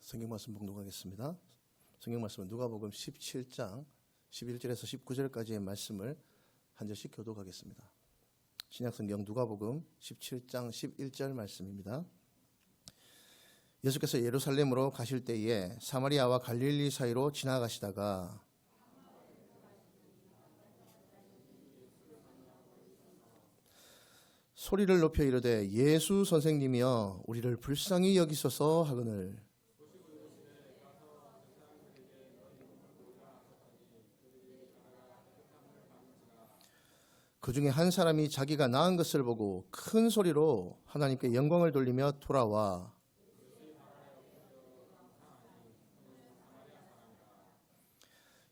성경 말씀 봉독하겠습니다. 성경 말씀은 누가복음 17장 11절에서 19절까지의 말씀을 한 절씩 교독하겠습니다. 신약성경 누가복음 17장 11절 말씀입니다. 예수께서 예루살렘으로 가실 때에 사마리아와 갈릴리 사이로 지나가시다가 소리를 높여 이르되 예수 선생님이여 우리를 불쌍히 여기소서 하거늘 그 중에 한 사람이 자기가 낳은 것을 보고 큰 소리로 하나님께 영광을 돌리며 돌아와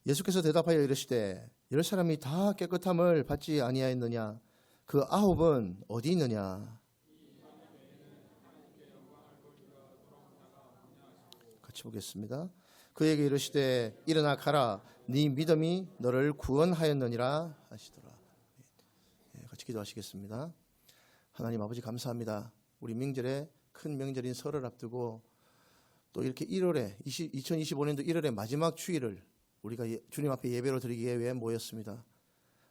예수께서 대답하여 이르시되 10사람이 다 깨끗함을 받지 아니하였느냐 그 9은 어디 있느냐. 같이 보겠습니다. 그에게 이르시되 일어나 가라 네 믿음이 너를 구원하였느니라 하시더라. 같이 기도하시겠습니다. 하나님 아버지 감사합니다. 우리 명절에 큰 명절인 설을 앞두고 또 이렇게 2025년도 1월의 마지막 주일을 우리가 주님 앞에 예배로 드리기 위해 모였습니다.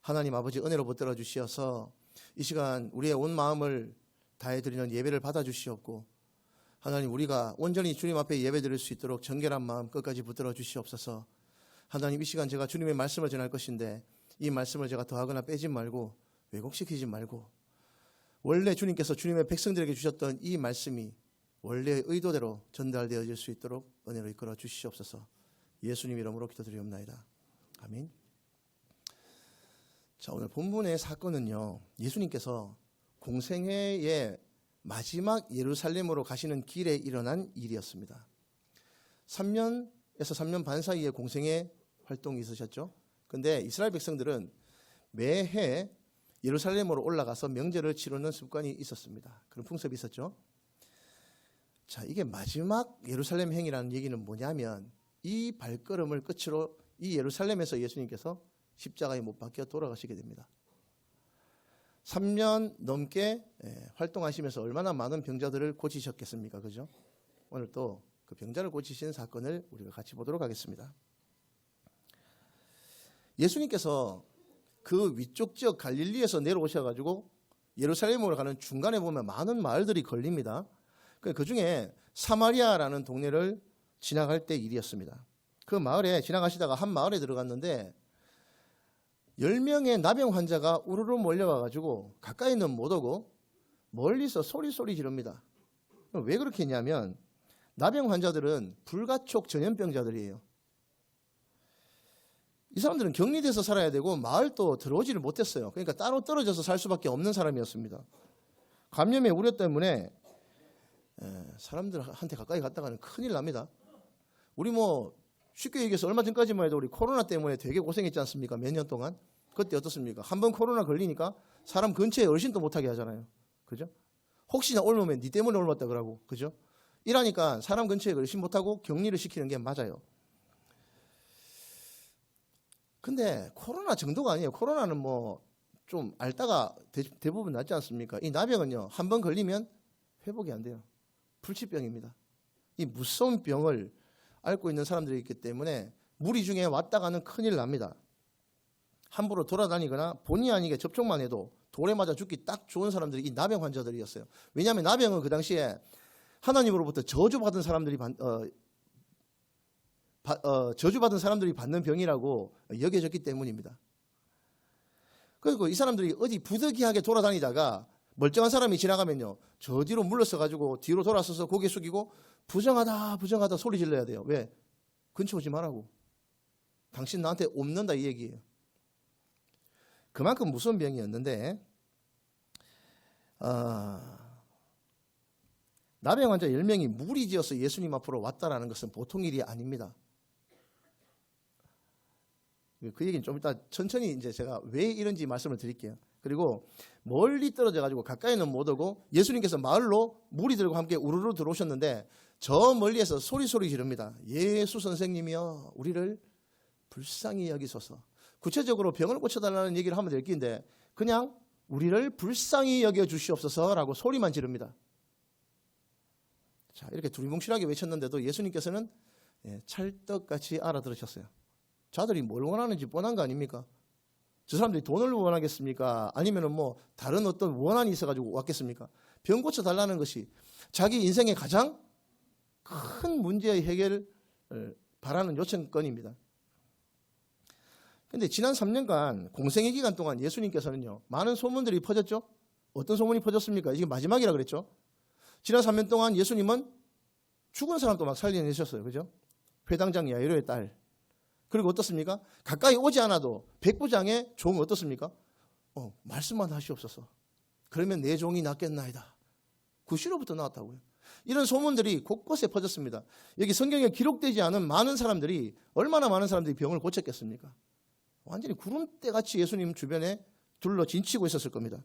하나님 아버지 은혜로 붙들어 주시어서 이 시간 우리의 온 마음을 다해 드리는 예배를 받아 주시옵고 하나님 우리가 온전히 주님 앞에 예배 드릴 수 있도록 정결한 마음 끝까지 붙들어 주시옵소서. 하나님 이 시간 제가 주님의 말씀을 전할 것인데 이 말씀을 제가 더하거나 빼지 말고 왜곡시키지 말고 원래 주님께서 주님의 백성들에게 주셨던 이 말씀이 원래의 의도대로 전달되어질 수 있도록 은혜로 이끌어 주시옵소서. 예수님 이름으로 기도드리옵나이다. 아멘. 자, 오늘 본문의 사건은요, 예수님께서 공생애의 마지막 예루살렘으로 가시는 길에 일어난 일이었습니다. 3년에서 3년 반 사이에 공생애 활동이 있으셨죠. 근데 이스라엘 백성들은 매해 예루살렘으로 올라가서 명절을 치르는 습관이 있었습니다. 그런 풍습이 있었죠. 자, 이게 마지막 예루살렘 행이라는 얘기는 뭐냐면 이 발걸음을 끝으로 이 예루살렘에서 예수님께서 십자가에 못 박혀 돌아가시게 됩니다. 3년 넘게 활동하시면서 얼마나 많은 병자들을 고치셨겠습니까? 그죠? 오늘 또 그 병자를 고치신 사건을 우리가 같이 보도록 하겠습니다. 예수님께서 그 위쪽 지역 갈릴리에서 내려오셔가지고 예루살렘으로 가는 중간에 보면 많은 마을들이 걸립니다. 그 중에 사마리아라는 동네를 지나갈 때 일이었습니다. 그 마을에 지나가시다가 한 마을에 들어갔는데 10명의 나병 환자가 우르르 몰려와가지고 가까이는 못 오고 멀리서 소리 지릅니다. 왜 그렇게 했냐면 나병 환자들은 불가촉 전염병자들이에요. 이 사람들은 격리돼서 살아야 되고 마을도 들어오지를 못했어요. 그러니까 따로 떨어져서 살 수밖에 없는 사람이었습니다. 감염의 우려 때문에 사람들한테 가까이 갔다가는 큰일 납니다. 우리 쉽게 얘기해서 얼마 전까지만 해도 우리 코로나 때문에 되게 고생했지 않습니까? 몇 년 동안. 그때 어떻습니까? 한번 코로나 걸리니까 사람 근처에 얼씬도 못하게 하잖아요. 그죠? 혹시나 옮으면 니 때문에 옮았다 그러고. 그죠? 이러니까 사람 근처에 얼씬 못하고 격리를 시키는 게 맞아요. 근데 코로나 정도가 아니에요. 코로나는 좀 앓다가 대부분 낫지 않습니까? 이 나병은요, 한번 걸리면 회복이 안 돼요. 불치병입니다. 이 무서운 병을 앓고 있는 사람들이 있기 때문에 무리 중에 왔다 가는 큰일 납니다. 함부로 돌아다니거나 본의 아니게 접촉만 해도 돌에 맞아 죽기 딱 좋은 사람들이 이 나병 환자들이었어요. 왜냐하면 나병은 그 당시에 하나님으로부터 저주받은 사람들이 저주받은 사람들이 받는 병이라고 여겨졌기 때문입니다. 그리고 이 사람들이 어디 부득이하게 돌아다니다가 멀쩡한 사람이 지나가면요, 저 뒤로 물러서가지고 뒤로 돌아서서 고개 숙이고 부정하다 소리 질러야 돼요. 왜? 근처 오지 말라고. 당신 나한테 옮는다 이 얘기예요. 그만큼 무서운 병이었는데 나병 환자 10명이 무리지어서 예수님 앞으로 왔다라는 것은 보통 일이 아닙니다. 그 얘기는 좀 이따 천천히 이제 제가 왜 이런지 말씀을 드릴게요. 그리고 멀리 떨어져 가지고 가까이는 못 오고 예수님께서 마을로 무리들과 함께 우르르 들어오셨는데 저 멀리에서 소리 지릅니다. 예수 선생님이여 우리를 불쌍히 여기소서. 구체적으로 병을 고쳐달라는 얘기를 하면 될 긴데 그냥 우리를 불쌍히 여겨 주시옵소서라고 소리만 지릅니다. 자, 이렇게 두리뭉실하게 외쳤는데도 예수님께서는 찰떡같이 알아들으셨어요. 자들이 뭘 원하는지 뻔한 거 아닙니까? 저 사람들이 돈을 원하겠습니까? 아니면은 뭐 다른 어떤 원한이 있어가지고 왔겠습니까? 병 고쳐달라는 것이 자기 인생의 가장 큰 문제의 해결을 바라는 요청건입니다. 근데 지난 3년간 공생의 기간 동안 예수님께서는요, 많은 소문들이 퍼졌죠? 어떤 소문이 퍼졌습니까? 이게 마지막이라 그랬죠? 지난 3년 동안 예수님은 죽은 사람도 막 살려내셨어요. 그죠? 회당장 야이로의 딸. 그리고 어떻습니까? 가까이 오지 않아도 백부장의 종 어떻습니까? 말씀만 하시옵소서. 그러면 내 종이 낫겠나이다. 구시로부터 나왔다고요. 이런 소문들이 곳곳에 퍼졌습니다. 여기 성경에 기록되지 않은 많은 사람들이, 얼마나 많은 사람들이 병을 고쳤겠습니까? 완전히 구름대같이 예수님 주변에 둘러 진치고 있었을 겁니다.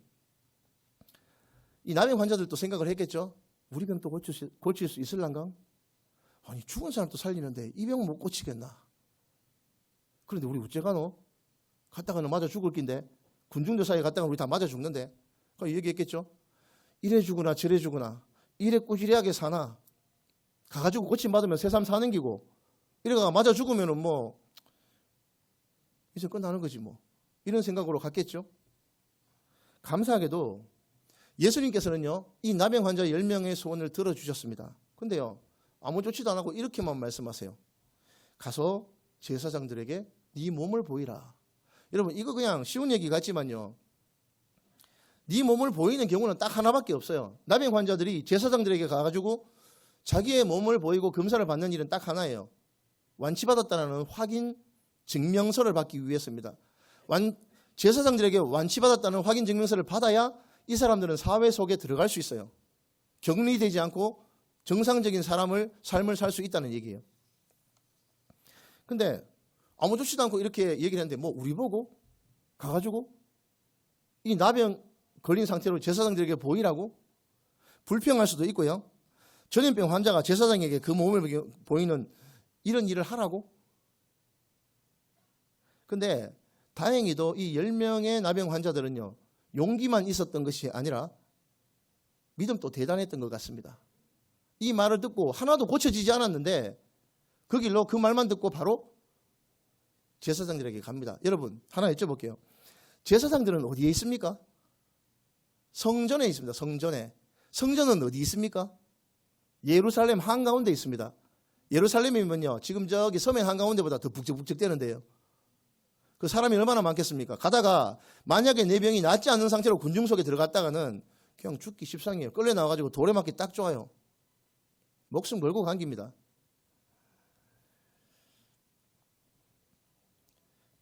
이 남의 환자들도 생각을 했겠죠. 우리 병도 고칠 수 있을란가? 아니, 죽은 사람도 살리는데 이 병 못 고치겠나? 그런데 우리 어째가노? 갔다가는 맞아 죽을 낀데, 군중들 사이에 갔다가 우리 다 맞아 죽는데. 그러니까 얘기했겠죠. 이래 죽으나 저래 죽으나, 이래 꾸지리하게 사나, 가가지고 고침받으면 새삼 사는 기고, 이래가 맞아 죽으면은 뭐 이제 끝나는 거지 뭐, 이런 생각으로 갔겠죠. 감사하게도 예수님께서는요, 이 남의 환자 10명의 소원을 들어주셨습니다. 근데요, 아무 조치도 안 하고 이렇게만 말씀하세요. 가서 제사장들에게 네 몸을 보이라. 여러분, 이거 그냥 쉬운 얘기 같지만요, 네 몸을 보이는 경우는 딱 하나밖에 없어요. 남의 환자들이 제사장들에게 가가지고 자기의 몸을 보이고 검사를 받는 일은 딱 하나예요. 완치받았다는 확인 증명서를 받기 위해서입니다. 제사장들에게 완치받았다는 확인 증명서를 받아야 이 사람들은 사회 속에 들어갈 수 있어요. 격리되지 않고 정상적인 삶을 살 수 있다는 얘기예요. 근데 아무 조치도 않고 이렇게 얘기를 했는데, 뭐 우리 보고 가가지고 이 나병 걸린 상태로 제사장들에게 보이라고? 불평할 수도 있고요. 전염병 환자가 제사장에게 그 몸을 보이는 이런 일을 하라고? 근데 다행히도 이 10명의 나병 환자들은요, 용기만 있었던 것이 아니라 믿음도 대단했던 것 같습니다. 이 말을 듣고 하나도 고쳐지지 않았는데 그 길로 그 말만 듣고 바로 제사장들에게 갑니다. 여러분, 하나 여쭤볼게요. 제사장들은 어디에 있습니까? 성전에 있습니다. 성전에. 성전은 어디 있습니까? 예루살렘 한가운데 있습니다. 예루살렘이면요, 지금 저기 서면 한가운데보다 더 북적북적 되는데요. 그 사람이 얼마나 많겠습니까? 가다가 만약에 내 병이 낫지 않는 상태로 군중 속에 들어갔다가는 그냥 죽기 십상이에요. 끌려 나와가지고 돌에 맞기 딱 좋아요. 목숨 걸고 간 겁니다.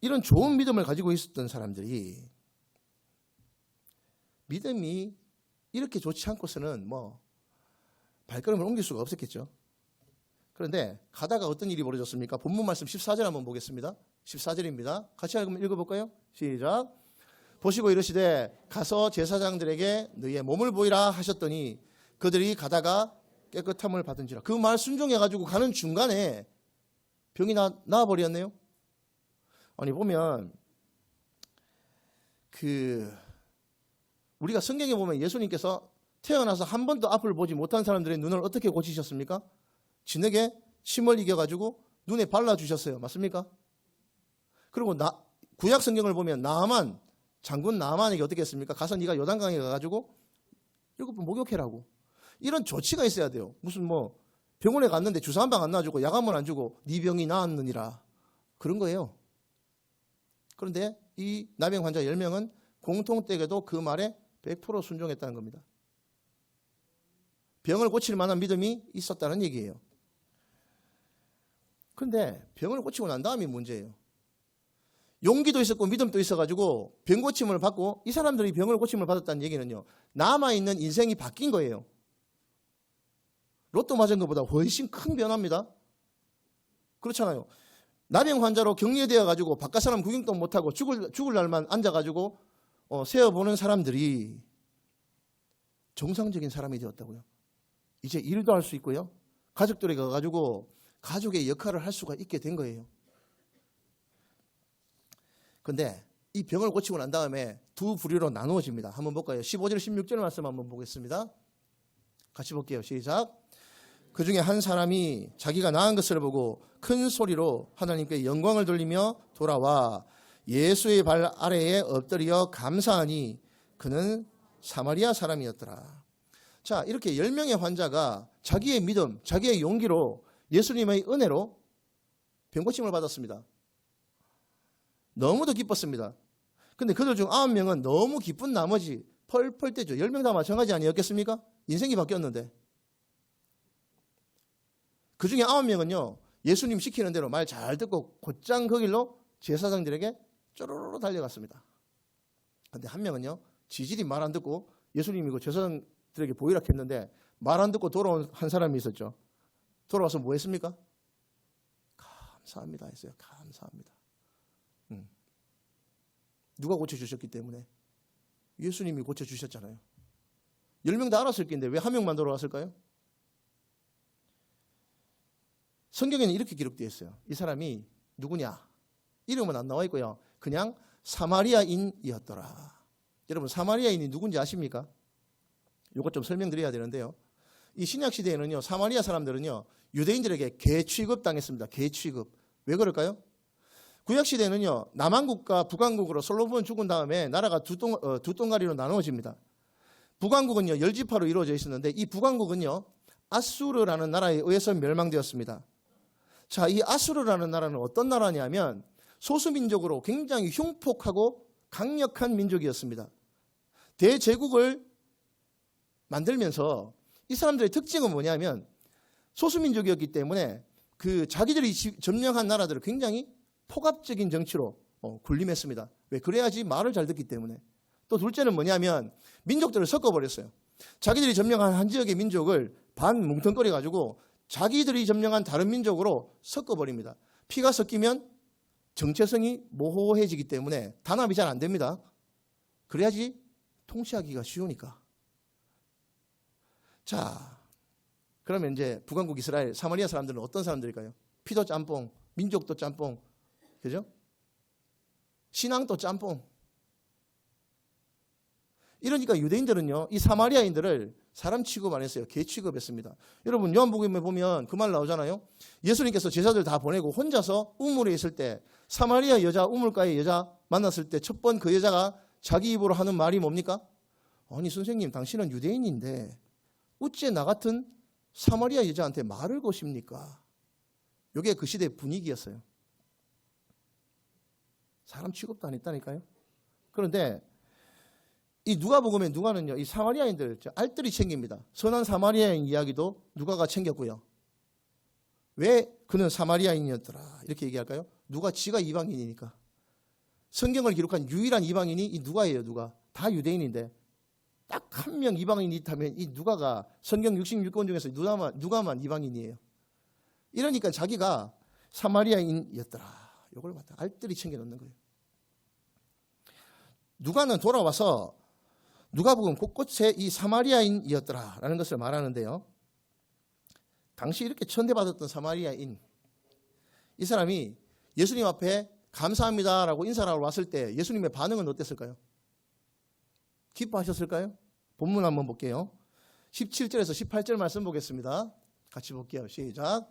이런 좋은 믿음을 가지고 있었던 사람들이, 믿음이 이렇게 좋지 않고서는 뭐 발걸음을 옮길 수가 없었겠죠. 그런데 가다가 어떤 일이 벌어졌습니까? 본문 말씀 14절 한번 보겠습니다. 14절입니다. 같이 한번 읽어볼까요? 시작. 보시고 이르시되 가서 제사장들에게 너희의 몸을 보이라 하셨더니 그들이 가다가 깨끗함을 받은지라. 그 말 순종해가지고 가는 중간에 병이 나아버렸네요. 아니, 보면 우리가 성경에 보면 예수님께서 태어나서 한 번도 앞을 보지 못한 사람들의 눈을 어떻게 고치셨습니까? 진흙에 침을 이겨가지고 눈에 발라주셨어요. 맞습니까? 그리고 구약 성경을 보면 장군 나아만에게 어떻게 했습니까? 가서 네가 요단강에 가가지고 7번 목욕해라고. 이런 조치가 있어야 돼요. 무슨 뭐 병원에 갔는데 주사 한 방 안 놔주고 약 한 번 안 주고 네 병이 나았느니라, 그런 거예요. 그런데 이 나병 환자 10명은 공통되게도 그 말에 100% 순종했다는 겁니다. 병을 고칠 만한 믿음이 있었다는 얘기예요. 그런데 병을 고치고 난 다음이 문제예요. 용기도 있었고 믿음도 있어가지고 병 고침을 받고, 이 사람들이 병을 고침을 받았다는 얘기는요, 남아있는 인생이 바뀐 거예요. 로또 맞은 것보다 훨씬 큰 변화입니다. 그렇잖아요. 나병 환자로 격리되어가지고 바깥 사람 구경도 못하고 죽을 날만 앉아가지고 세어보는 사람들이 정상적인 사람이 되었다고요. 이제 일도 할 수 있고요, 가족들에게 가가지고 가족의 역할을 할 수가 있게 된 거예요. 그런데 이 병을 고치고 난 다음에 두 부류로 나누어집니다. 한번 볼까요? 15절 16절 말씀 한번 보겠습니다. 같이 볼게요. 시작. 그 중에 한 사람이 자기가 나은 것을 보고 큰 소리로 하나님께 영광을 돌리며 돌아와 예수의 발 아래에 엎드려 감사하니 그는 사마리아 사람이었더라. 자, 이렇게 10명의 환자가 자기의 믿음, 자기의 용기로 예수님의 은혜로 병고침을 받았습니다. 너무도 기뻤습니다. 근데 그들 중 9명은 너무 기쁜 나머지 펄펄 떼죠. 10명 다 마찬가지 아니었겠습니까? 인생이 바뀌었는데. 그 중에 9명은요, 예수님 시키는 대로 말 잘 듣고 곧장 그 길로 제사장들에게 쪼르르 달려갔습니다. 근데 한 명은요, 지질이 말 안 듣고 예수님이고 제사장들에게 보이라 했는데 말 안 듣고 돌아온 한 사람이 있었죠. 돌아와서 뭐 했습니까? 감사합니다 했어요. 감사합니다. 누가 고쳐주셨기 때문에? 예수님이 고쳐주셨잖아요. 10명 다 알았을 텐데 왜 한 명만 돌아왔을까요? 성경에는 이렇게 기록되어 있어요. 이 사람이 누구냐? 이름은 안 나와 있고요. 그냥 사마리아인이었더라. 여러분, 사마리아인이 누군지 아십니까? 이것 좀 설명드려야 되는데요. 이 신약 시대에는요, 사마리아 사람들은요, 유대인들에게 개취급 당했습니다. 개취급. 왜 그럴까요? 구약 시대에는요, 남한국과 북한국으로 솔로몬 죽은 다음에 나라가 두 동가리로 나누어집니다. 북한국은요, 10지파로 이루어져 있었는데 이 북한국은요, 아수르라는 나라에 의해서 멸망되었습니다. 자, 이 아수르라는 나라는 어떤 나라냐면 소수민족으로 굉장히 흉폭하고 강력한 민족이었습니다. 대제국을 만들면서 이 사람들의 특징은 뭐냐면 소수민족이었기 때문에 그 자기들이 점령한 나라들을 굉장히 폭압적인 정치로 군림했습니다. 왜? 그래야지 말을 잘 듣기 때문에. 또 둘째는 뭐냐면 민족들을 섞어버렸어요. 자기들이 점령한 한 지역의 민족을 반 뭉텅거려 가지고 자기들이 점령한 다른 민족으로 섞어버립니다. 피가 섞이면 정체성이 모호해지기 때문에 단합이 잘 안 됩니다. 그래야지 통치하기가 쉬우니까. 자, 그러면 이제 북한국 이스라엘 사마리아 사람들은 어떤 사람들일까요? 피도 짬뽕, 민족도 짬뽕, 그죠? 신앙도 짬뽕. 이러니까 유대인들은요, 이 사마리아인들을 사람 취급 안 했어요. 개 취급했습니다. 여러분, 요한복음에 보면 그 말 나오잖아요. 예수님께서 제자들 다 보내고 혼자서 우물에 있을 때 사마리아 여자, 우물가의 여자 만났을 때 첫 번 그 여자가 자기 입으로 하는 말이 뭡니까? 아니 선생님, 당신은 유대인인데 어째 나 같은 사마리아 여자한테 말을 거십니까? 이게 그 시대의 분위기였어요. 사람 취급도 안 했다니까요. 그런데 이 누가복음에 누가는요, 이 사마리아인들 알뜰히 챙깁니다. 선한 사마리아인 이야기도 누가가 챙겼고요. 왜 그는 사마리아인이었더라 이렇게 얘기할까요? 누가 지가 이방인이니까. 성경을 기록한 유일한 이방인이 이 누가예요. 누가. 다 유대인인데 딱 한 명 이방인이 있다면 이 누가가 성경 66권 중에서 누가만 이방인이에요. 이러니까 자기가 사마리아인이었더라. 이걸 갖다 알뜰히 챙겨놓는 거예요. 누가는 돌아와서 누가복음 곳곳에 이 사마리아인이었더라라는 것을 말하는데요. 당시 이렇게 천대받았던 사마리아인, 이 사람이 예수님 앞에 감사합니다라고 인사를 하러 왔을 때 예수님의 반응은 어땠을까요? 기뻐하셨을까요? 본문 한번 볼게요. 17절에서 18절 말씀 보겠습니다. 같이 볼게요. 시작.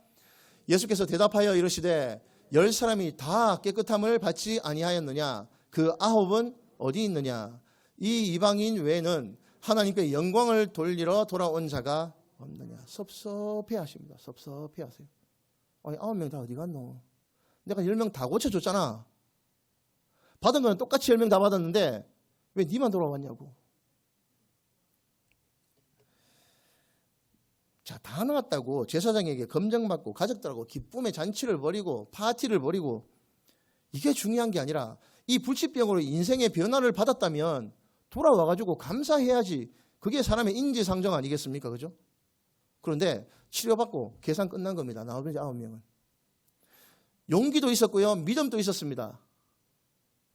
예수께서 대답하여 이르시되 10사람이 다 깨끗함을 받지 아니하였느냐? 그 9은 어디 있느냐? 이 이방인 외에는 하나님께 영광을 돌리러 돌아온 자가 없느냐? 섭섭해 하십니다. 섭섭해 하세요. 아니 9명 다 어디 갔노? 내가 10명 다 고쳐줬잖아. 받은 건 똑같이 10명 다 받았는데 왜 니만 돌아왔냐고. 자, 다 나왔다고 제사장에게 검증받고 가족들하고 기쁨의 잔치를 벌이고 파티를 벌이고, 이게 중요한 게 아니라 이 불치병으로 인생의 변화를 받았다면 돌아와가지고 감사해야지. 그게 사람의 인지상정 아니겠습니까? 그죠? 그런데 치료받고 계산 끝난 겁니다. 나머지 9명은. 용기도 있었고요. 믿음도 있었습니다.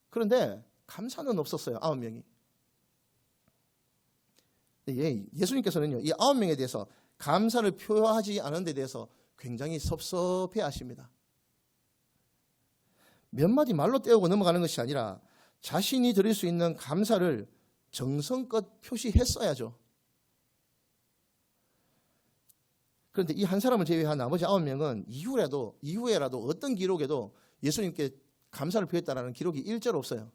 그런데 감사는 없었어요. 9명이. 예수님께서는요, 이 9명에 대해서 감사를 표하지 않은 데 대해서 굉장히 섭섭해 하십니다. 몇 마디 말로 떼우고 넘어가는 것이 아니라 자신이 드릴 수 있는 감사를 정성껏 표시했어야죠. 그런데 이 한 사람을 제외한 나머지 9명은 이후에라도 어떤 기록에도 예수님께 감사를 표했다라는 기록이 일절 없어요.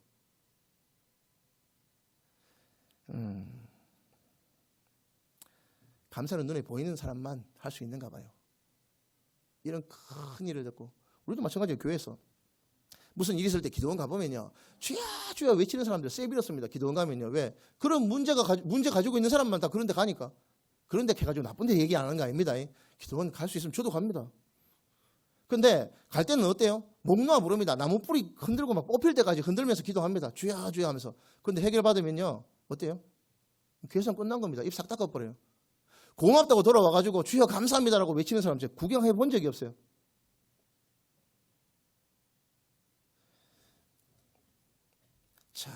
감사는 눈에 보이는 사람만 할 수 있는가 봐요. 이런 큰 일을 듣고, 우리도 마찬가지예요. 교회에서 무슨 일 있을 때 기도원 가보면요, 주야 주야 외치는 사람들 쎄 빌었습니다. 기도원 가면요. 왜? 그런 문제 가지고 있는 사람만 다 그런 데 가니까. 그런 데 가지고 나쁜 데 얘기 안 하는 거 아닙니다. 기도원 갈 수 있으면 저도 갑니다. 근데 갈 때는 어때요? 목 놓아 부릅니다. 나무 뿌리 흔들고 막 뽑힐 때까지 흔들면서 기도합니다. 주야 주야 하면서. 근데 해결받으면요, 어때요? 계산 끝난 겁니다. 입 싹 닦아버려요. 고맙다고 돌아와가지고 주여 감사합니다라고 외치는 사람 제가 구경해 본 적이 없어요. 자,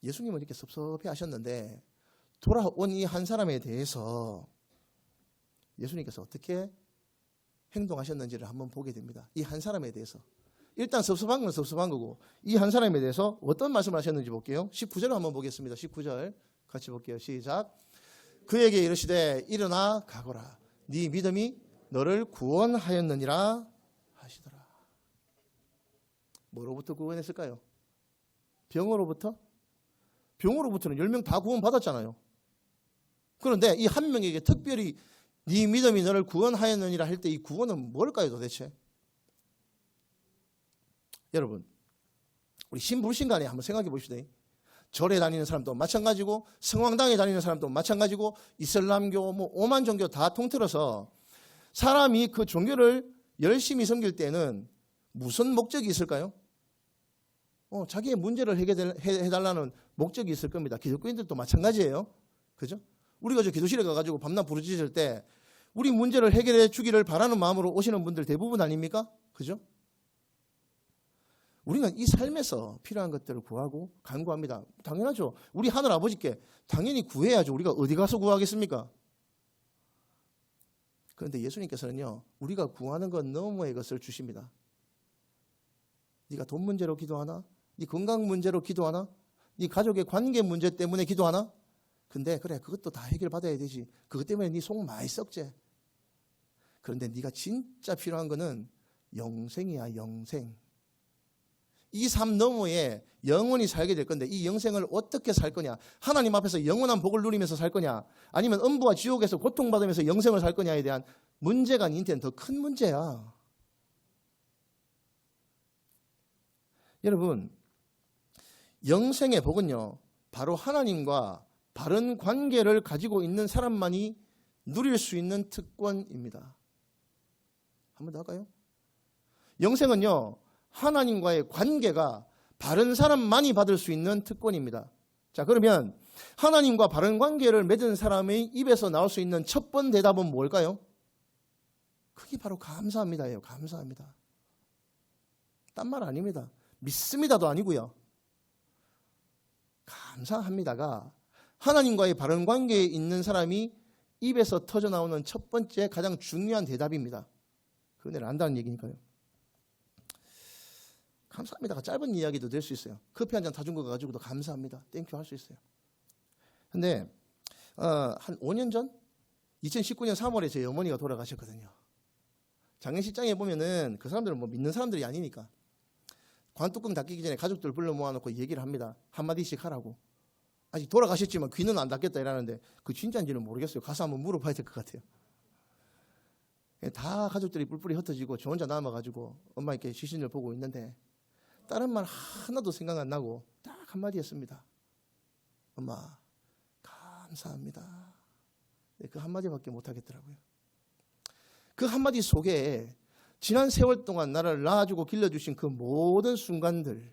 예수님은 이렇게 섭섭해 하셨는데 돌아온 이 한 사람에 대해서 예수님께서 어떻게 행동하셨는지를 한번 보게 됩니다. 이 한 사람에 대해서. 일단 섭섭한 건 섭섭한 거고, 이 한 사람에 대해서 어떤 말씀을 하셨는지 볼게요. 19절 한번 보겠습니다. 19절 같이 볼게요. 시작. 그에게 이르시되 일어나 가거라. 네 믿음이 너를 구원하였느니라 하시더라. 뭐로부터 구원했을까요? 병으로부터? 병으로부터는 10명 다 구원받았잖아요. 그런데 이 한 명에게 특별히 네 믿음이 너를 구원하였느니라 할 때 이 구원은 뭘까요 도대체? 여러분, 우리 신불신간에 한번 생각해 봅시다. 절에 다니는 사람도 마찬가지고, 성황당에 다니는 사람도 마찬가지고, 이슬람교 뭐 오만 종교 다 통틀어서 사람이 그 종교를 열심히 섬길 때는 무슨 목적이 있을까요? 자기의 문제를 해달라는 목적이 있을 겁니다. 기독교인들도 마찬가지예요. 그죠? 우리가 저 기도실에 가가지고 밤낮 부르짖을 때 우리 문제를 해결해 주기를 바라는 마음으로 오시는 분들 대부분 아닙니까? 그죠? 우리는 이 삶에서 필요한 것들을 구하고 간구합니다. 당연하죠. 우리 하늘 아버지께 당연히 구해야죠. 우리가 어디 가서 구하겠습니까? 그런데 예수님께서는요, 우리가 구하는 것 너머의 것을 주십니다. 네가 돈 문제로 기도하나? 네 건강 문제로 기도하나? 네 가족의 관계 문제 때문에 기도하나? 근데 그래, 그것도 다 해결받아야 되지. 그것 때문에 네 속 많이 썩지. 그런데 네가 진짜 필요한 거는 영생이야, 영생. 이 삶 너머에 영원히 살게 될 건데 이 영생을 어떻게 살 거냐? 하나님 앞에서 영원한 복을 누리면서 살 거냐? 아니면 음부와 지옥에서 고통받으면서 영생을 살 거냐에 대한 문제가 니한테는 더 큰 문제야. 여러분, 영생의 복은요, 바로 하나님과 바른 관계를 가지고 있는 사람만이 누릴 수 있는 특권입니다. 한 번 더 할까요? 영생은요, 하나님과의 관계가 바른 사람만이 받을 수 있는 특권입니다. 자, 그러면 하나님과 바른 관계를 맺은 사람의 입에서 나올 수 있는 첫 번 대답은 뭘까요? 그게 바로 감사합니다예요. 감사합니다. 딴 말 아닙니다. 믿습니다도 아니고요. 감사합니다가 하나님과의 바른 관계에 있는 사람이 입에서 터져 나오는 첫 번째 가장 중요한 대답입니다. 그 은혜를 안다는 얘기니까요. 감사합니다가 짧은 이야기도 될 수 있어요. 커피 한 잔 타준 거 가지고도 감사합니다, 땡큐 할 수 있어요. 근데 한 5년 전 2019년 3월에 제 어머니가 돌아가셨거든요. 장례식장에 보면은 그 사람들은 뭐 믿는 사람들이 아니니까 관뚜껑 닫히기 전에 가족들 불러 모아놓고 얘기를 합니다. 한마디씩 하라고. 아직 돌아가셨지만 귀는 안 닫겠다 이러는데 그 진짜인지는 모르겠어요. 가서 한번 물어봐야 될 것 같아요. 다 가족들이 뿔뿔이 흩어지고 저 혼자 남아가지고 엄마 이렇게 시신을 보고 있는데 다른 말 하나도 생각 안 나고 딱 한마디 했습니다. 엄마 감사합니다. 네, 그 한마디밖에 못하겠더라고요. 그 한마디 속에 지난 세월 동안 나를 낳아주고 길러주신 그 모든 순간들,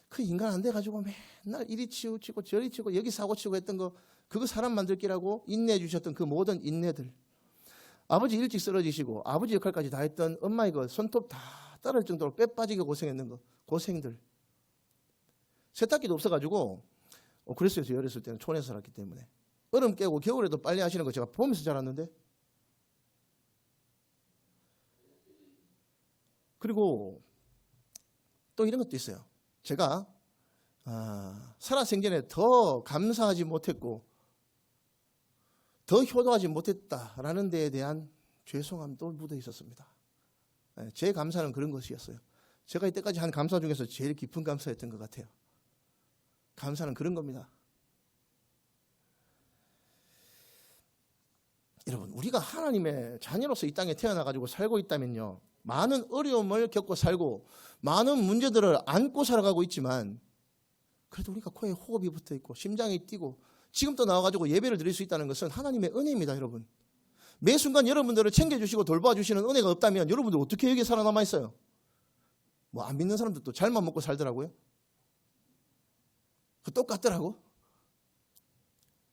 그 인간 안 돼가지고 맨날 이리 치우치고 저리 치고 여기 사고치고 했던 거, 그거 사람 만들기라고 인내해 주셨던 그 모든 인내들, 아버지 일찍 쓰러지시고 아버지 역할까지 다 했던 엄마의 그 손톱 다 따를 정도로 뼈 빠지게 고생했는 거, 고생들. 세탁기도 없어가지고 그랬어요. 저 어렸을 때는 촌에서 살았기 때문에. 얼음 깨고 겨울에도 빨리 하시는 거 제가 보면서 자랐는데. 그리고 또 이런 것도 있어요. 제가 살아생전에 더 감사하지 못했고 더 효도하지 못했다라는 데에 대한 죄송함도 묻어 있었습니다. 제 감사는 그런 것이었어요. 제가 이때까지 한 감사 중에서 제일 깊은 감사였던 것 같아요. 감사는 그런 겁니다. 여러분, 우리가 하나님의 자녀로서 이 땅에 태어나가지고 살고 있다면요, 많은 어려움을 겪고 살고 많은 문제들을 안고 살아가고 있지만 그래도 우리가 코에 호흡이 붙어 있고 심장이 뛰고 지금도 나와가지고 예배를 드릴 수 있다는 것은 하나님의 은혜입니다. 여러분, 매 순간 여러분들을 챙겨주시고 돌봐주시는 은혜가 없다면 여러분들 어떻게 여기에 살아남아 있어요? 뭐 안 믿는 사람들도 잘만 먹고 살더라고요. 그 똑같더라고.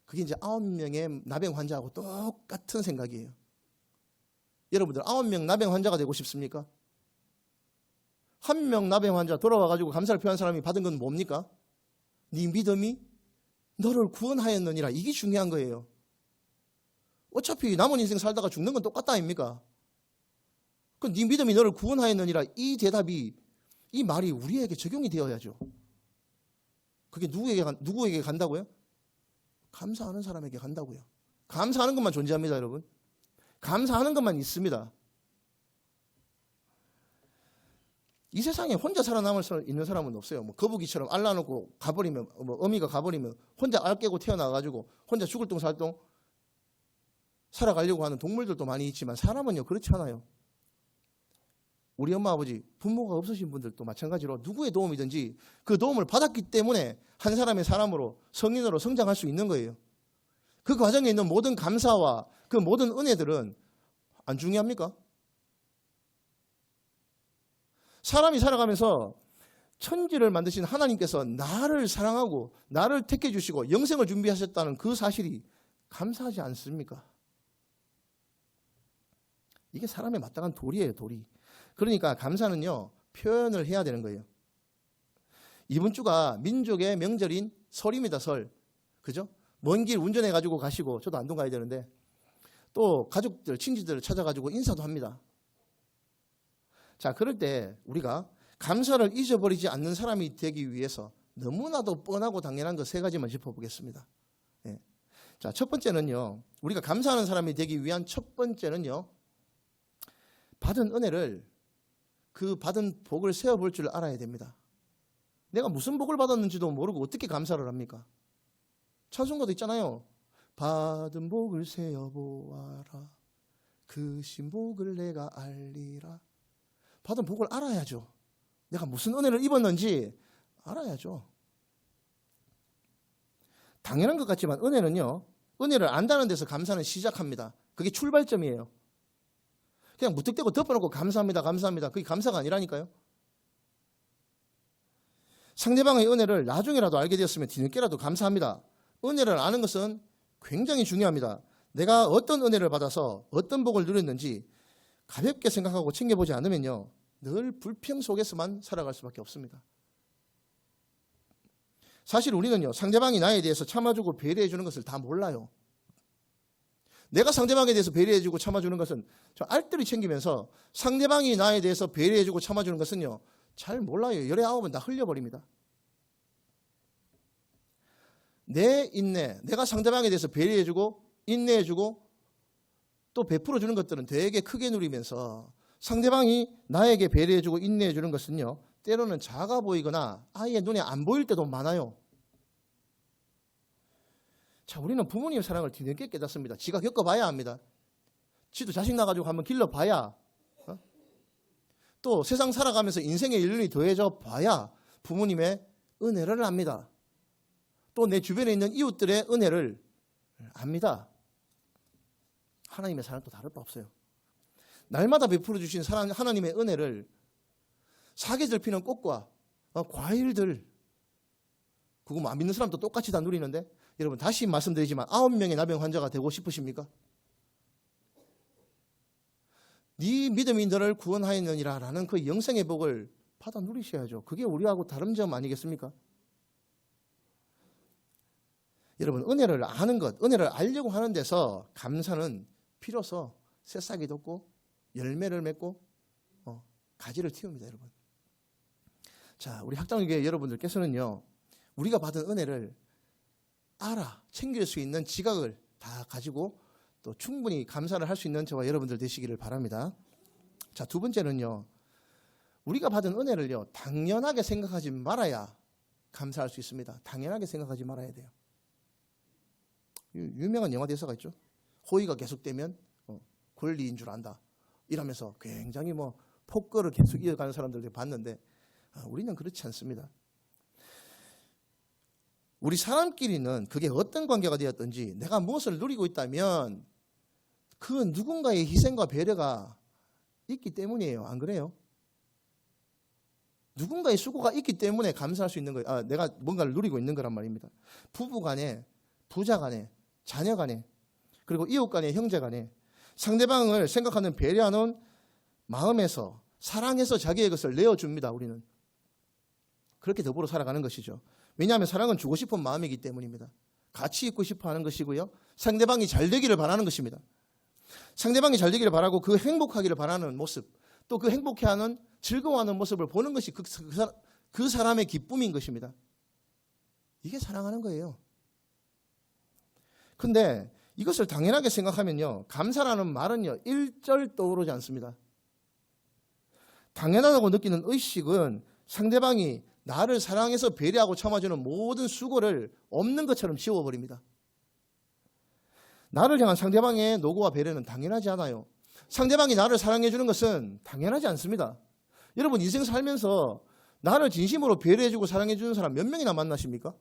그게 이제 9명의 나병 환자하고 똑같은 생각이에요. 여러분들 9명 나병 환자가 되고 싶습니까? 1명 나병 환자 돌아와가지고 감사를 표한 사람이 받은 건 뭡니까? 네 믿음이 너를 구원하였느니라. 이게 중요한 거예요. 어차피 남은 인생 살다가 죽는 건 똑같다 아닙니까? 그 네 믿음이 너를 구원하였느니라, 이 대답이, 이 말이 우리에게 적용이 되어야죠. 그게 누구에게 간다고요? 감사하는 사람에게 간다고요. 감사하는 것만 존재합니다, 여러분. 감사하는 것만 있습니다. 이 세상에 혼자 살아남을 수 있는 사람은 없어요. 뭐 거북이처럼 알라놓고 가버리면, 뭐 어미가 가버리면 혼자 알 깨고 태어나가지고 혼자 죽을 똥살똥 살아가려고 하는 동물들도 많이 있지만 사람은요, 그렇지 않아요. 우리 엄마 아버지, 부모가 없으신 분들도 마찬가지로 누구의 도움이든지 그 도움을 받았기 때문에 한 사람의 사람으로, 성인으로 성장할 수 있는 거예요. 그 과정에 있는 모든 감사와 그 모든 은혜들은 안 중요합니까? 사람이 살아가면서 천지를 만드신 하나님께서 나를 사랑하고 나를 택해 주시고 영생을 준비하셨다는 그 사실이 감사하지 않습니까? 이게 사람의 마땅한 도리예요, 도리. 그러니까 감사는요, 표현을 해야 되는 거예요. 이번 주가 민족의 명절인 설입니다, 설. 그죠? 먼 길 운전해가지고 가시고, 저도 안동 가야 되는데, 또 가족들, 친지들을 찾아가지고 인사도 합니다. 자, 그럴 때 우리가 감사를 잊어버리지 않는 사람이 되기 위해서 너무나도 뻔하고 당연한 것 세 가지만 짚어보겠습니다. 예. 자, 첫 번째는요, 우리가 감사하는 사람이 되기 위한 첫 번째는요, 받은 은혜를, 그 받은 복을 세어볼 줄 알아야 됩니다. 내가 무슨 복을 받았는지도 모르고 어떻게 감사를 합니까? 찬송가도 있잖아요. 받은 복을 세어보아라. 그 신복을 내가 알리라. 받은 복을 알아야죠. 내가 무슨 은혜를 입었는지 알아야죠. 당연한 것 같지만 은혜는요, 은혜를 안다는 데서 감사는 시작합니다. 그게 출발점이에요. 그냥 무턱대고 덮어놓고 감사합니다, 감사합니다. 그게 감사가 아니라니까요. 상대방의 은혜를 나중에라도 알게 되었으면 뒤늦게라도 감사합니다. 은혜를 아는 것은 굉장히 중요합니다. 내가 어떤 은혜를 받아서 어떤 복을 누렸는지 가볍게 생각하고 챙겨보지 않으면요, 늘 불평 속에서만 살아갈 수밖에 없습니다. 사실 우리는요, 상대방이 나에 대해서 참아주고 배려해주는 것을 다 몰라요. 내가 상대방에 대해서 배려해주고 참아주는 것은 저 알뜰히 챙기면서 상대방이 나에 대해서 배려해주고 참아주는 것은요, 잘 몰라요. 19은 다 흘려버립니다. 내 인내, 내가 상대방에 대해서 배려해주고 인내해주고 또 베풀어주는 것들은 되게 크게 누리면서 상대방이 나에게 배려해주고 인내해주는 것은요, 때로는 작아 보이거나 아예 눈에 안 보일 때도 많아요. 자, 우리는 부모님의 사랑을 뒤늦게 깨닫습니다. 지가 겪어봐야 합니다. 지도 자식 나가지고 한번 길러봐야, 또 세상 살아가면서 인생의 연륜이 더해져 봐야 부모님의 은혜를 압니다. 또 내 주변에 있는 이웃들의 은혜를 압니다. 하나님의 사랑도 다를 바 없어요. 날마다 베풀어 주신 하나님의 은혜를 사계절 피는 꽃과 과일들, 그거 뭐 안 믿는 사람도 똑같이 다 누리는데, 여러분 다시 말씀드리지만 9명의 나병 환자가 되고 싶으십니까? 네 믿음이 너를 구원하였느니라 라는 그 영생의 복을 받아 누리셔야죠. 그게 우리하고 다른 점 아니겠습니까? 여러분, 은혜를 아는 것, 은혜를 알려고 하는 데서 감사는 비로소 새싹이 돋고 열매를 맺고 가지를 틔웁니다, 여러분. 자, 우리 학장교회 여러분들께서는요, 우리가 받은 은혜를 챙길 수 있는 지각을 다 가지고 또 충분히 감사를 할 수 있는 저와 여러분들 되시기를 바랍니다. 자, 두 번째는요. 우리가 받은 은혜를요. 당연하게 생각하지 말아야 감사할 수 있습니다. 당연하게 생각하지 말아야 돼요. 유명한 영화 대사가 있죠. 호의가 계속되면 권리인 줄 안다. 이러면서 굉장히 폭거를 계속 이어가는 사람들도 봤는데 우리는 그렇지 않습니다. 우리 사람끼리는 그게 어떤 관계가 되었든지 내가 무엇을 누리고 있다면 그 누군가의 희생과 배려가 있기 때문이에요. 안 그래요? 누군가의 수고가 있기 때문에 감사할 수 있는 거예요. 내가 뭔가를 누리고 있는 거란 말입니다. 부부 간에, 부자 간에, 자녀 간에, 그리고 이웃 간에, 형제 간에 상대방을 생각하는 배려하는 마음에서 사랑해서 자기의 것을 내어줍니다. 우리는. 그렇게 더불어 살아가는 것이죠. 왜냐하면 사랑은 주고 싶은 마음이기 때문입니다. 같이 있고 싶어 하는 것이고요. 상대방이 잘 되기를 바라는 것입니다. 상대방이 잘 되기를 바라고 그 행복하기를 바라는 모습, 또 그 행복해하는 즐거워하는 모습을 보는 것이 그 사람의 기쁨인 것입니다. 이게 사랑하는 거예요. 근데 이것을 당연하게 생각하면요. 감사라는 말은요. 일절 떠오르지 않습니다. 당연하다고 느끼는 의식은 상대방이 나를 사랑해서 배려하고 참아주는 모든 수고를 없는 것처럼 지워버립니다. 나를 향한 상대방의 노고와 배려는 당연하지 않아요. 상대방이 나를 사랑해주는 것은 당연하지 않습니다. 여러분 인생 살면서 나를 진심으로 배려해주고 사랑해주는 사람 몇 명이나 만나십니까?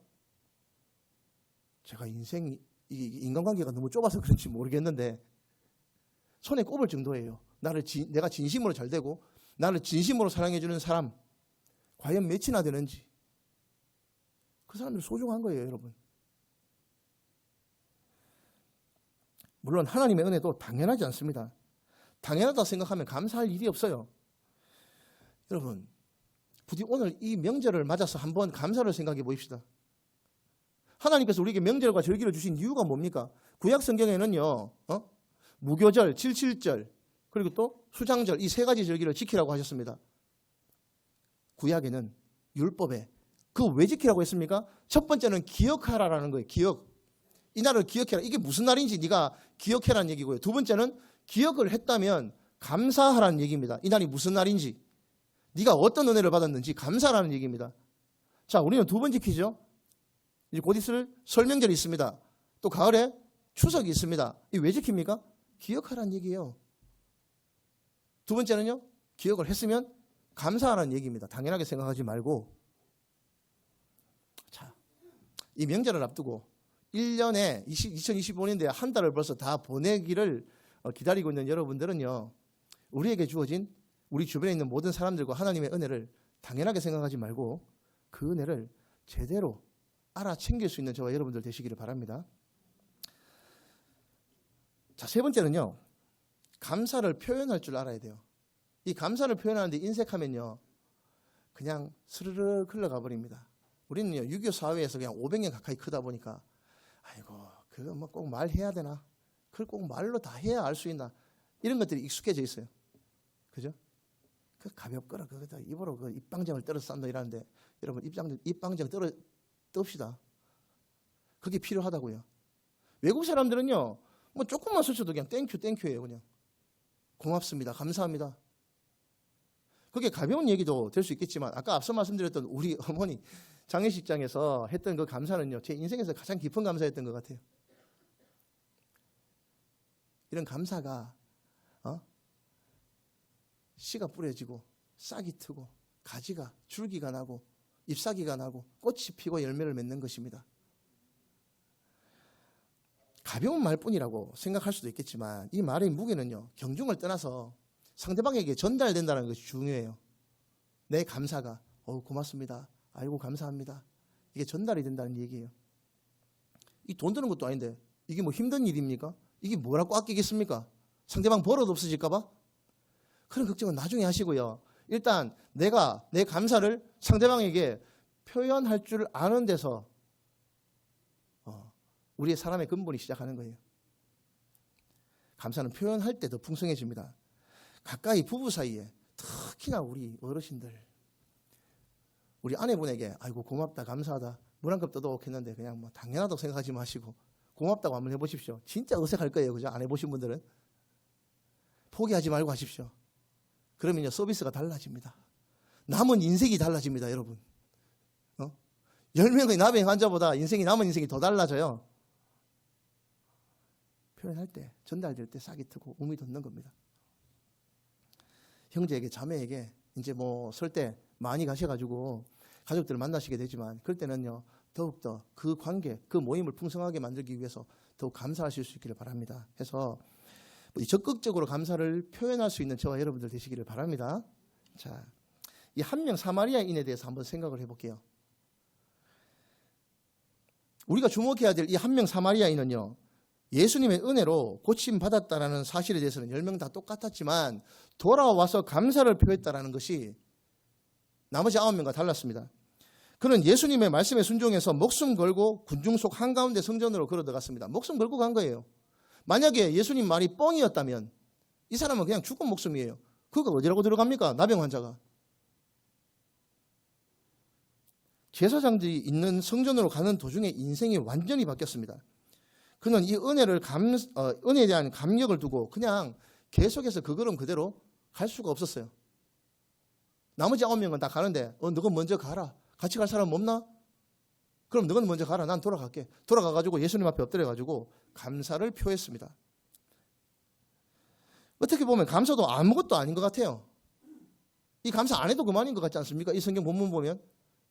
제가 인간관계가 너무 좁아서 그런지 모르겠는데 손에 꼽을 정도예요. 내가 진심으로 잘 되고 나를 진심으로 사랑해주는 사람 과연 몇이나 되는지. 그 사람들 소중한 거예요, 여러분. 물론 하나님의 은혜도 당연하지 않습니다. 당연하다 생각하면 감사할 일이 없어요. 여러분, 부디 오늘 이 명절을 맞아서 한번 감사를 생각해 보십시다. 하나님께서 우리에게 명절과 절기를 주신 이유가 뭡니까? 구약 성경에는요, 무교절, 칠칠절, 그리고 또 수장절 이 세 가지 절기를 지키라고 하셨습니다. 구약에는 율법에 그거 왜 지키라고 했습니까? 첫 번째는 기억하라라는 거예요. 기억. 이 날을 기억해라. 이게 무슨 날인지 네가 기억해라는 얘기고요. 두 번째는 기억을 했다면 감사하라는 얘기입니다. 이 날이 무슨 날인지, 네가 어떤 은혜를 받았는지 감사하라는 얘기입니다. 자, 우리는 두 번 지키죠. 이제 곧 있을 설명절이 있습니다. 또 가을에 추석이 있습니다. 이 왜 지킵니까? 기억하라는 얘기예요. 두 번째는요. 기억을 했으면 감사하라는 얘기입니다. 당연하게 생각하지 말고. 자, 이 명절을 앞두고 1년에 2025년도에 한 달을 벌써 다 보내기를 기다리고 있는 여러분들은요. 우리에게 주어진 우리 주변에 있는 모든 사람들과 하나님의 은혜를 당연하게 생각하지 말고 그 은혜를 제대로 알아 챙길 수 있는 저와 여러분들 되시기를 바랍니다. 자, 세 번째는요. 감사를 표현할 줄 알아야 돼요. 이 감사를 표현하는데 인색하면요. 그냥 스르륵 흘러가 버립니다. 우리는요. 6.25 사회에서 그냥 500년 가까이 크다 보니까 아이고 그거 뭐 꼭 말해야 되나? 그걸 꼭 말로 다 해야 알 수 있나? 이런 것들이 익숙해져 있어요. 그죠? 그 가볍거라 그거다 입으로 그 입방정을 떨어서 싼다 이러는데 여러분 입방정 떱시다. 그게 필요하다고요. 외국 사람들은요. 뭐 조금만 스쳐도 그냥 땡큐예요. 그냥 고맙습니다. 감사합니다. 그게 가벼운 얘기도 될 수 있겠지만 아까 앞서 말씀드렸던 우리 어머니 장례식장에서 했던 그 감사는요. 제 인생에서 가장 깊은 감사였던 것 같아요. 이런 감사가 씨가 뿌려지고 싹이 트고 가지가 줄기가 나고 잎사귀가 나고 꽃이 피고 열매를 맺는 것입니다. 가벼운 말뿐이라고 생각할 수도 있겠지만 이 말의 무게는요. 경중을 떠나서 상대방에게 전달된다는 것이 중요해요. 내 감사가 고맙습니다. 아이고 감사합니다. 이게 전달이 된다는 얘기예요. 이 돈 드는 것도 아닌데 이게 뭐 힘든 일입니까? 이게 뭐라고 아끼겠습니까? 상대방 버릇 없어질까 봐? 그런 걱정은 나중에 하시고요. 일단 내가 내 감사를 상대방에게 표현할 줄 아는 데서 우리의 사람의 근본이 시작하는 거예요. 감사는 표현할 때 더 풍성해집니다. 가까이 부부 사이에 특히나 우리 어르신들 우리 아내분에게 아이고 고맙다 감사하다 물 한 컵 떠도록 했는데 그냥 뭐 당연하다고 생각하지 마시고 고맙다고 한번 해보십시오. 진짜 어색할 거예요. 그죠? 안 해보신 분들은. 포기하지 말고 하십시오. 그러면요, 서비스가 달라집니다. 남은 인생이 달라집니다, 여러분. 10명의 나병 환자보다 남은 인생이 더 달라져요. 표현할 때, 전달될 때 싹이 트고 um이 돋는 겁니다. 형제에게, 자매에게 이제 뭐 설 때 많이 가셔가지고 가족들을 만나시게 되지만 그럴 때는요, 더욱더 그 관계, 그 모임을 풍성하게 만들기 위해서 더욱 감사하실 수 있기를 바랍니다. 해서 적극적으로 감사를 표현할 수 있는 저와 여러분들 되시기를 바랍니다. 자, 이 한 명 사마리아인에 대해서 한번 생각을 해볼게요. 우리가 주목해야 될 이 한 명 사마리아인은요, 예수님의 은혜로 고침받았다라는 사실에 대해서는 10명 다 똑같았지만 돌아와서 감사를 표했다라는 것이 나머지 9명과 달랐습니다. 그는 예수님의 말씀에 순종해서 목숨 걸고 군중 속 한가운데 성전으로 걸어 들어갔습니다. 목숨 걸고 간 거예요. 만약에 예수님 말이 뻥이었다면 이 사람은 그냥 죽은 목숨이에요. 그거 어디라고 들어갑니까? 나병 환자가. 제사장들이 있는 성전으로 가는 도중에 인생이 완전히 바뀌었습니다. 그는 이 은혜에 대한 감격을 두고 그냥 계속해서 그 걸음 그대로 갈 수가 없었어요. 나머지 9명은 다 가는데 너가 먼저 가라. 같이 갈 사람 없나? 그럼 너는 먼저 가라. 난 돌아갈게. 돌아가가지고 예수님 앞에 엎드려가지고 감사를 표했습니다. 어떻게 보면 감사도 아무것도 아닌 것 같아요. 이 감사 안 해도 그만인 것 같지 않습니까? 이 성경 본문 보면.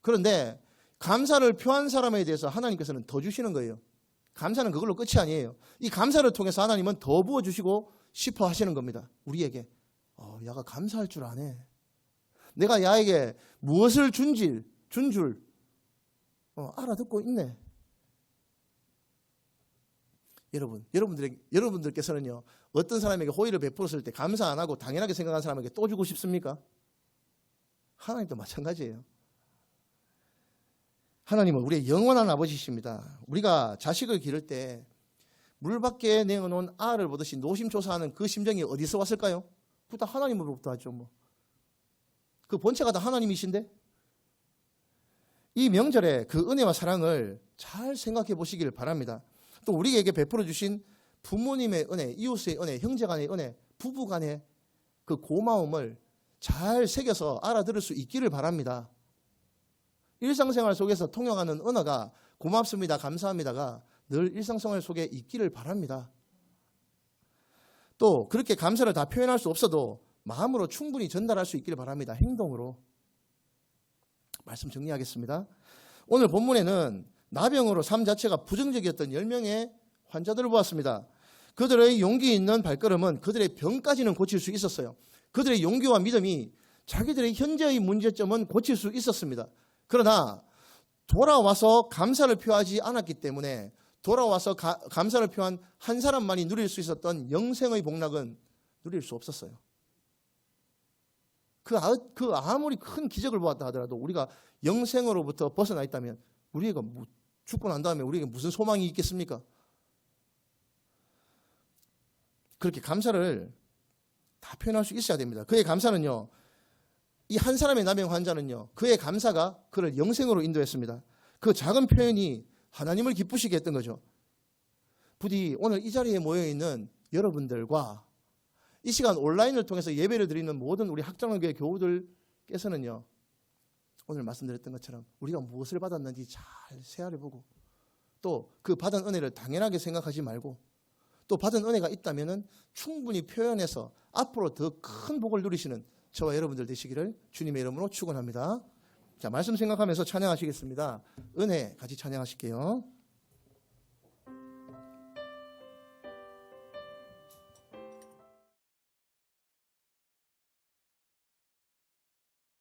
그런데 감사를 표한 사람에 대해서 하나님께서는 더 주시는 거예요. 감사는 그걸로 끝이 아니에요. 이 감사를 통해서 하나님은 더 부어주시고 싶어 하시는 겁니다. 우리에게. 야가 감사할 줄 아네. 내가 야에게 무엇을 준 줄 알아듣고 있네. 여러분들께서는요, 어떤 사람에게 호의를 베풀었을 때 감사 안 하고 당연하게 생각하는 사람에게 또 주고 싶습니까? 하나님도 마찬가지예요. 하나님은 우리의 영원한 아버지십니다. 우리가 자식을 기를 때 물밖에 내어놓은 알을 보듯이 노심초사하는 그 심정이 어디서 왔을까요? 그거 다 하나님으로부터 하죠. 뭐. 그 본체가 다 하나님이신데, 이 명절에 그 은혜와 사랑을 잘 생각해 보시길 바랍니다. 또 우리에게 베풀어 주신 부모님의 은혜, 이웃의 은혜, 형제간의 은혜, 부부간의 그 고마움을 잘 새겨서 알아들을 수 있기를 바랍니다. 일상생활 속에서 통용하는 언어가 고맙습니다, 감사합니다가 늘 일상생활 속에 있기를 바랍니다. 또 그렇게 감사를 다 표현할 수 없어도 마음으로 충분히 전달할 수 있기를 바랍니다. 행동으로. 말씀 정리하겠습니다. 오늘 본문에는 나병으로 삶 자체가 부정적이었던 10명의 환자들을 보았습니다. 그들의 용기 있는 발걸음은 그들의 병까지는 고칠 수 있었어요. 그들의 용기와 믿음이 자기들의 현재의 문제점은 고칠 수 있었습니다. 그러나 돌아와서 감사를 표하지 않았기 때문에 돌아와서 감사를 표한 한 사람만이 누릴 수 있었던 영생의 복락은 누릴 수 없었어요. 그 아무리 큰 기적을 보았다 하더라도 우리가 영생으로부터 벗어나 있다면 우리가 죽고 난 다음에 우리에게 무슨 소망이 있겠습니까? 그렇게 감사를 다 표현할 수 있어야 됩니다. 그의 감사는요, 이 한 사람의 나병 환자는요, 그의 감사가 그를 영생으로 인도했습니다. 그 작은 표현이 하나님을 기쁘시게 했던 거죠. 부디 오늘 이 자리에 모여있는 여러분들과 이 시간 온라인을 통해서 예배를 드리는 모든 우리 학장로교회 교우들께서는요, 오늘 말씀드렸던 것처럼 우리가 무엇을 받았는지 잘 세알해보고 또 그 받은 은혜를 당연하게 생각하지 말고 또 받은 은혜가 있다면 충분히 표현해서 앞으로 더 큰 복을 누리시는 저와 여러분들 되시기를 주님의 이름으로 축원합니다. 자, 말씀 생각하면서 찬양하시겠습니다. 은혜 같이 찬양하실게요.